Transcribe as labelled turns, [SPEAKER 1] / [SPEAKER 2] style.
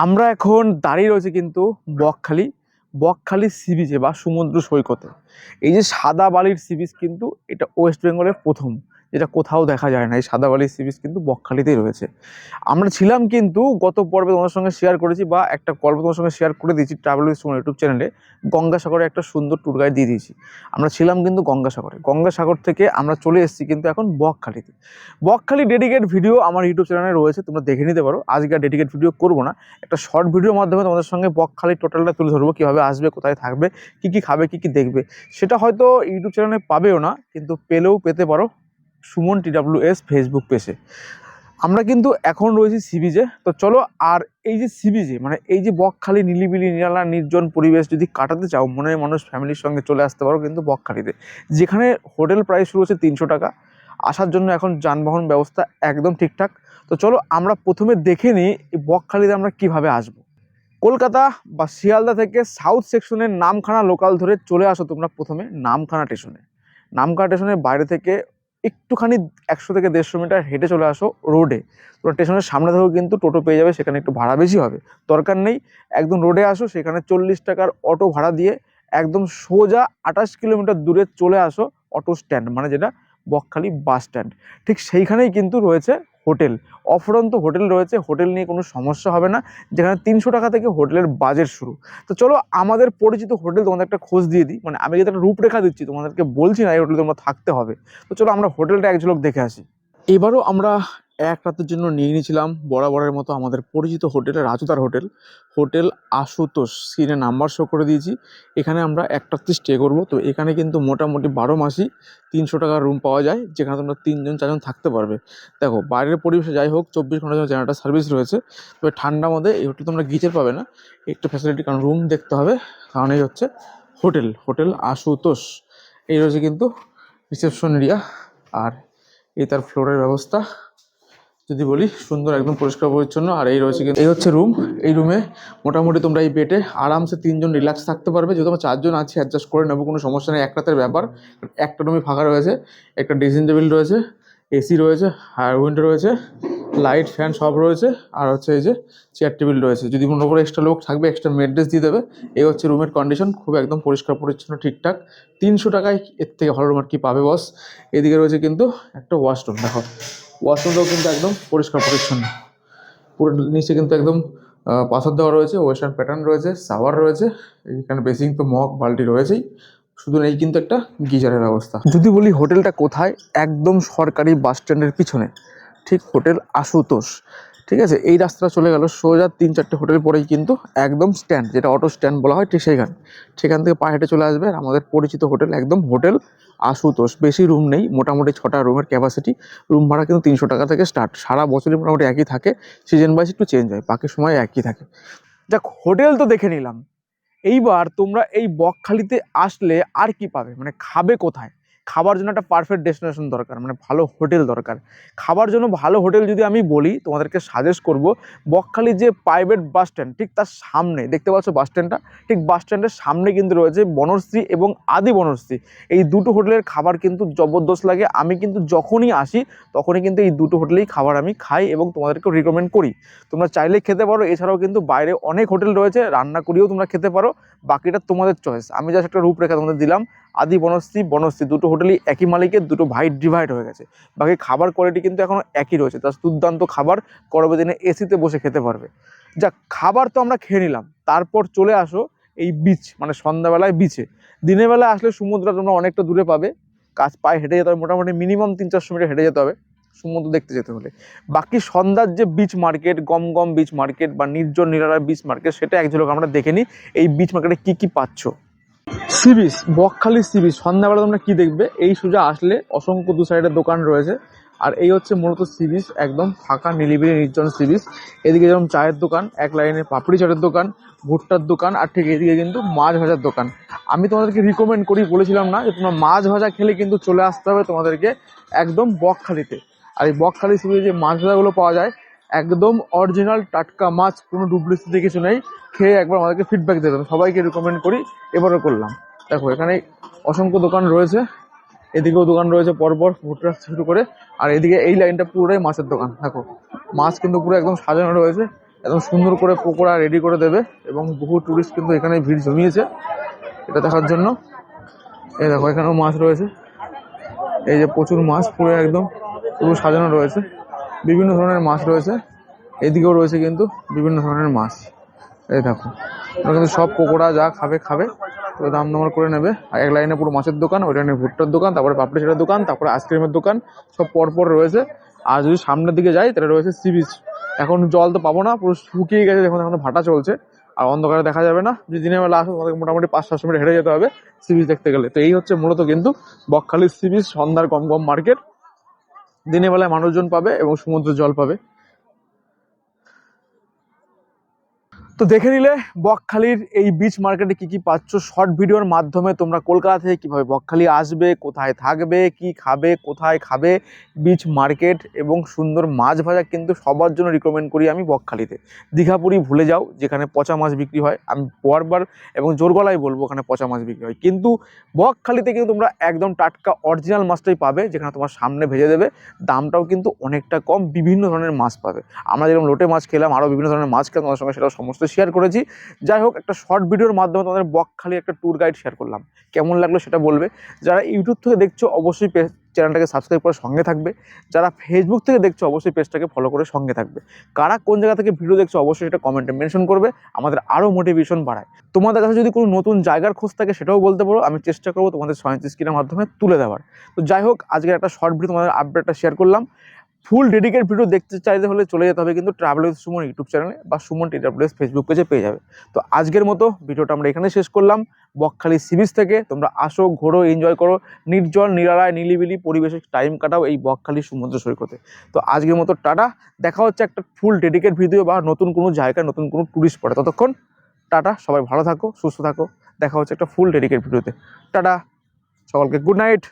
[SPEAKER 1] আমরা এখন দাঁড়িয়ে রয়েছি কিন্তু বকখালি সি বিচে বা সমুদ্র সৈকতে। এই যে সাদা বালির সি বিচ কিন্তু এটা ওয়েস্ট বেঙ্গলের প্রথম, যেটা কোথাও দেখা যায় না। এই সাদা বালির সি বিচ কিন্তু বকখালিতেই রয়েছে। আমরা ছিলাম কিন্তু গত পর্বে তোমার সঙ্গে শেয়ার করেছি বা একটা গল্প তোমার সঙ্গে শেয়ার করে দিয়েছি ট্রাভেল উইথ সুমন ইউটিউব চ্যানেলে। গঙ্গাসাগরে একটা সুন্দর ট্যুর গাইড দিয়ে দিয়েছি। আমরা ছিলাম কিন্তু গঙ্গাসাগর থেকে আমরা চলে এসেছি কিন্তু এখন বকখালিতে। বকখালি ডেডিকেট ভিডিও আমার ইউটিউব চ্যানেলে রয়েছে, তোমরা দেখে নিতে পারো। আজকে আর ডেডিকেট ভিডিও করবো না, একটা শর্ট ভিডিওর মাধ্যমে তোমাদের সঙ্গে বকখালি টোটালটা তুলে ধরবো, কীভাবে আসবে, কোথায় থাকবে, কী কী খাবে, কী কী দেখবে। সেটা হয়তো ইউটিউব চ্যানেলে পাবেও না, কিন্তু পেলেও পেতে পারো সুমন TWS ফেসবুক পেজে। আমরা কিন্তু এখন রয়েছি সি বিচে। তো চলো, আর এই যে সি বিচে মানে এই যে বকখালি নিলিবিলি নিরালা নির্জন পরিবেশ যদি কাটাতে চাও, মনের মানুষ ফ্যামিলির সঙ্গে চলে আসতে পারো কিন্তু বকখালিতে, যেখানে হোটেল প্রাইস শুরু হচ্ছে 300 টাকা। আসার জন্য এখন যানবাহন ব্যবস্থা একদম ঠিকঠাক। তো চলো আমরা প্রথমে দেখে নিই এই বকখালিতে আমরা কিভাবে আসবো। কলকাতা বা শিয়ালদা থেকে সাউথ সেকশনের নামখানা লোকাল ধরে চলে আসো তোমরা প্রথমে নামখানা স্টেশনে। নামখানা স্টেশনের বাইরে থেকে একটুখানি 100 থেকে 150 মিটার হেঁটে চলে আসো রোডে। তোমরা স্টেশনের সামনে থেকেও কিন্তু টোটো পেয়ে যাবে, সেখানে একটু ভাড়া বেশি হবে, দরকার নেই। একদম রোডে আসো, সেখানে 40 টাকার অটো ভাড়া দিয়ে একদম সোজা 28 কিলোমিটার দূরে চলে আসো অটো স্ট্যান্ড, মানে যেটা বকখালি বাস স্ট্যান্ড। ঠিক সেইখানেই কিন্তু রয়েছে হোটেল, অফুরন্ত হোটেল রয়েছে। হোটেল নিয়ে কোনো সমস্যা হবে না, যেখানে 300 টাকা থেকে হোটেলের বাজেট শুরু। তো চলো আমাদের পরিচিত হোটেল তোমাদের একটা খোঁজ দিয়ে দিই, মানে আমি যদি একটা রূপরেখা দিচ্ছি তোমাদেরকে, বলছি না এই হোটেলে তোমরা থাকতে হবে। তো চলো আমরা হোটেলটা এক ঝলক দেখে আসি। এবারও আমরা এক রাতের জন্য নিয়ে নিয়েছিলাম বরাবরের মতো আমাদের পরিচিত হোটেল, রাজুদার হোটেল, হোটেল আশুতোষ। স্ক্রিনে নাম্বার শো করে দিয়েছি। এখানে আমরা এক রাত্রি স্টে করবো। তো এখানে কিন্তু মোটামুটি 12 মাসই 300 টাকার রুম পাওয়া যায়, যেখানে তোমরা 3 জন 4 জন থাকতে পারবে। দেখো বাইরের পরিবেশে যাই হোক 24 ঘন্টার জন্য জেনারেটর সার্ভিস রয়েছে। তবে ঠান্ডার মধ্যে এই হোটেল তোমরা গিজার পাবে না, একটু ফ্যাসিলিটি, কারণ রুম দেখতে হবে। কারণ এই হচ্ছে হোটেল আশুতোষ। এই রয়েছে কিন্তু রিসেপশন এরিয়া, আর এই তার ফ্লোরের ব্যবস্থা যদি বলি সুন্দর, একদম পরিষ্কার পরিচ্ছন্ন। আর এই রয়েছে কিন্তু এই হচ্ছে রুম। এই রুমে মোটামুটি তোমরা এই বেডে আরামসে 3 জন রিল্যাক্স থাকতে পারবে। যেহেতু আমরা 4 জন আছি, অ্যাডজাস্ট করে নেবো, কোনো সমস্যা নেই। এক রাতের ব্যাপার। একটা রুমে ফাঁকা রয়েছে, একটা ড্রেসিং টেবিল রয়েছে, এসি রয়েছে, আর উইন্ডো রয়েছে, লাইট ফ্যান সব রয়েছে। আর হচ্ছে এই যে চেয়ার টেবিল রয়েছে, যদি মনে করে এক্সট্রা লোক থাকবে এক্সট্রা মেড্রেস দিয়ে দেবে। এই হচ্ছে রুমের কন্ডিশন, খুব একদম পরিষ্কার পরিচ্ছন্ন ঠিকঠাক। 300 টাকায় এর থেকে ভালো রুম আর কি পাবে বস। এদিকে রয়েছে কিন্তু একটা ওয়াশরুম, দেখো ওয়াশরুমটাও কিন্তু একদম পরিষ্কার পরিচ্ছন্ন। পুরো নিচে কিন্তু একদম পাথর দেওয়া রয়েছে, ওয়েস্টার্ন প্যাটার্ন রয়েছে, শাওয়ার রয়েছে, এখানে বেসিং তো মগ বালতি রয়েছেই, শুধু নেই কিন্তু একটা গিজারের ব্যবস্থা। যদি বলি হোটেলটা কোথায়, একদম সরকারি বাস স্ট্যান্ডের পিছনে ঠিক হোটেল আশুতোষ। ঠিক আছে, এই রাস্তাটা চলে গেল সোজা 3-4টে হোটেল পরেই কিন্তু একদম স্ট্যান্ড, যেটা অটো স্ট্যান্ড বলা হয়, ঠিক সেখান থেকে পা হেঁটে চলে আসবে। আর আমাদের পরিচিত হোটেল একদম হোটেল আশুতোষ। বেশি রুম নেই, মোটামুটি 6টা রুমের ক্যাপাসিটি। রুম ভাড়া কিন্তু 300 টাকা থেকে স্টার্ট। সারা বছরই মোটামুটি একই থাকে, সিজন ওয়াইজ একটু চেঞ্জ হয়, বাকি সময় একই থাকে। যাক, হোটেল তো দেখে নিলাম। এইবার তোমরা এই বকখালিতে আসলে আর কি পাবে, মানে খাবে কোথায়। খাবার জন্য একটা পারফেক্ট ডেস্টিনেশন দরকার, মানে ভালো হোটেল দরকার। খাবার জন্য ভালো হোটেল যদি আমি বলি, তোমাদেরকে সাজেস্ট করব বকখালি যে প্রাইভেট বাস স্ট্যান্ড, ঠিক তার সামনে দেখতে পাচ্ছ বাস স্ট্যান্ডটা, ঠিক বাস স্ট্যান্ডের সামনে কিন্তু রয়েছে বনশ্রী এবং আদি বনশ্রী। এই দুটো হোটেলের খাবার কিন্তু জবরদস্ত লাগে। আমি কিন্তু যখনই আসি তখনই কিন্তু এই দুটো হোটেলেই খাবার আমি খাই এবং তোমাদেরকেও রিকমেন্ড করি। তোমরা চাইলে খেতে পারো, এছাড়াও কিন্তু বাইরে অনেক হোটেল রয়েছে, রান্না করিয়েও তোমরা খেতে পারো। বাকিটা তোমাদের চয়েস। আমি জাস্ট একটা রূপরেখা তোমাদের দিলাম। আদি বনশ্রী দুটো হোটেলই একই মালিকের, দুটো ডিভাইড হয়ে গেছে। বাকি খাবার কোয়ালিটি কিন্তু এখনও একই রয়েছে, তার দুর্দান্ত খাবার। গরমের দিনে এসিতে বসে খেতে পারবে। যাক, খাবার তো আমরা খেয়ে নিলাম, তারপর চলে আসো এই বিচ, মানে সন্ধ্যাবেলায় বিচে। দিনের বেলায় আসলে সমুদ্র তোমরা অনেকটা দূরে পাবে, পায়ে হেঁটে যেতে হবে, মোটামুটি মিনিমাম 300-400 মিটার হেঁটে যেতে হবে সমুদ্র দেখতে যেতে হলে। বাকি সন্ধ্যার যে বিচ মার্কেট, গম বিচ মার্কেট বা নির্জন নিরালা বিচ মার্কেট, সেটা এক ঝলক আমরা দেখে নিই। এই বিচ মার্কেটে কি কি পাচ্ছ। Sea beach, Bakkhali sea beach সন্ধ্যাবেলা তোমরা কি দেখবে, এই সোজা আসলে অসংখ্য দু সাইডের দোকান রয়েছে। আর এই হচ্ছে মূলত সি বিচ, একদম ফাঁকা নিলিবিলি নির্জন সি বিচ। এদিকে যেমন চায়ের দোকান, এক লাইনে পাপড়ি চাটের দোকান, ভুট্টার দোকান, আর ঠিক এদিকে কিন্তু মাছ ভাজার দোকান। আমি তোমাদেরকে রিকমেন্ড করি, বলেছিলাম না যে তোমরা মাছ ভাজা খেলে কিন্তু চলে আসতে হবে তোমাদেরকে একদম বকখালিতে। আর এই বকখালি সি বিচে যে মাছ ভাজাগুলো পাওয়া যায়, একদম অরিজিনাল টাটকা মাছ, কোনো ডুপ্লিসিটি কিছু নেই। খেয়ে একবার আমাদেরকে ফিডব্যাক দেবেন, সবাইকে রিকমেন্ড করি, এবারও করলাম। দেখো এখানে অসংখ্য দোকান রয়েছে, এদিকেও দোকান রয়েছে পরপর ভুট্টা শুরু করে। আর এদিকে এই লাইনটা পুরোটাই মাছের দোকান। দেখো মাছ কিন্তু পুরো একদম সাজানো রয়েছে, একদম সুন্দর করে পকোড়া রেডি করে দেবে এবং বহু টুরিস্ট কিন্তু এখানে ভিড় জমিয়েছে এটা দেখার জন্য। এই দেখো এখানেও মাছ রয়েছে, এই যে প্রচুর মাছ পুরো একদম পুরো সাজানো রয়েছে, বিভিন্ন ধরনের মাছ রয়েছে। এদিকেও রয়েছে কিন্তু বিভিন্ন ধরনের মাছ। এই দেখো ওরা কিন্তু সব পকোড়া যা খাবে খাবে, তো দাম দাম করে নেবে। আর এক লাইনে পুরো মাছের দোকান, ওই লাইনে ভুট্টার দোকান, তারপরে পাপড়ি চাটের দোকান, তারপরে আইসক্রিমের দোকান, সব পরপর রয়েছে। আর যদি সামনের দিকে যাই তাহলে রয়েছে সি বিচ। এখন জল তো পাবো না, পুরো শুকিয়ে গেছে, এখন এখন ভাটা চলছে আর অন্ধকারে দেখা যাবে না। যদি দিনের বেলা আসো তোমাদের মোটামুটি 500-700 মিনিট হেঁটে যেতে হবে সি বিচ দেখতে গেলে। তো এই হচ্ছে মূলত কিন্তু বকখালির সি বিচ, সন্ধ্যার গম মার্কেট। দিনের বেলায় মানুষজন পাবে এবং সমুদ্রের জল পাবে। তো দেখে নিলে বকখালির এই বিচ মার্কেটে কি কি পাচ্ছ। শর্ট ভিডিওর মাধ্যমে তোমরা কলকাতা থেকে কিভাবে বকখালি আসবে, কোথায় থাকবে, কি খাবে, কোথায় খাবে, বিচ মার্কেট এবং সুন্দর মাছ ভাজা কিন্তু সবার জন্য রিকমেন্ড করি আমি বকখালিতে। দীঘাপুরি ভুলে যাও যেখানে পচা মাছ বিক্রি হয়, আমি বারবার এবং জোর গলায় বলবো ওখানে পচা মাছ বিক্রি হয়, কিন্তু বকখালিতে কিন্তু তোমরা একদম টাটকা অরিজিনাল মাছটাই পাবে, যেখানে তোমার সামনে ভেজে দেবে। দামটাও কিন্তু অনেকটা কম, বিভিন্ন ধরনের মাছ পাবে। আমরা যেরকম লোটে মাছ খেলাম, আরও বিভিন্ন ধরনের মাছ খেলাম, তোমাদের সঙ্গে সেটাও সমস্ত শেয়ার করেছি। যাই হোক, একটা শর্ট ভিডিওর মাধ্যমে তোমাদের বকখালি একটা ট্যুর গাইড শেয়ার করলাম, কেমন লাগলো সেটা বলবে। যারা ইউটিউব থেকে দেখছো অবশ্যই চ্যানেলটাকে সাবস্ক্রাইব করে সঙ্গে থাকবে, যারা ফেসবুক থেকে দেখছো অবশ্যই পেজটাকে ফলো করে সঙ্গে থাকবে। কারা কোন জায়গা থেকে ভিডিও দেখছো অবশ্যই সেটা কমেন্টে মেনশন করবে, আমাদের আরও মোটিভেশন বাড়ায়। তোমাদের কাছে যদি কোনো নতুন জায়গার খোঁজ থাকে সেটাও বলতে পারো, আমি চেষ্টা করবো তোমাদের সয়েন্স স্ক্রিনের মাধ্যমে তুলে দেওয়ার। তো যাই হোক, আজকের একটা শর্ট ভিডিও তোমাদের আপডেটটা শেয়ার করলাম। ফুল ডেডিকেট ভিডিও দেখতে চাইতে হলে চলে যেতে হবে কিন্তু ট্রাভেল উইথ সুমন ইউটিউব চ্যানেলে বা সুমন TWS ফেসবুক পেজে পেয়ে যাবে। তো আজকের মতো ভিডিওটা আমরা এখানে শেষ করলাম। বকখালি সি বিচ থেকে তোমরা আসো, ঘোরো, এনজয় করো, নির্জল নিরালায় নিলিবিলি পরিবেশে টাইম কাটাও এই বকখালি সমুদ্র সৈকতে। তো আজকের মতো টাটা, দেখা হচ্ছে একটা ফুল ডেডিকেট ভিডিও বা নতুন কোনো জায়গায় নতুন কোনো টুরিস্ট স্পটে। ততক্ষণ টাটা, সবাই ভালো থাকো, সুস্থ থাকো, দেখা হচ্ছে একটা ফুল ডেডিকেট ভিডিওতে। টাটা, সকলকে গুড নাইট।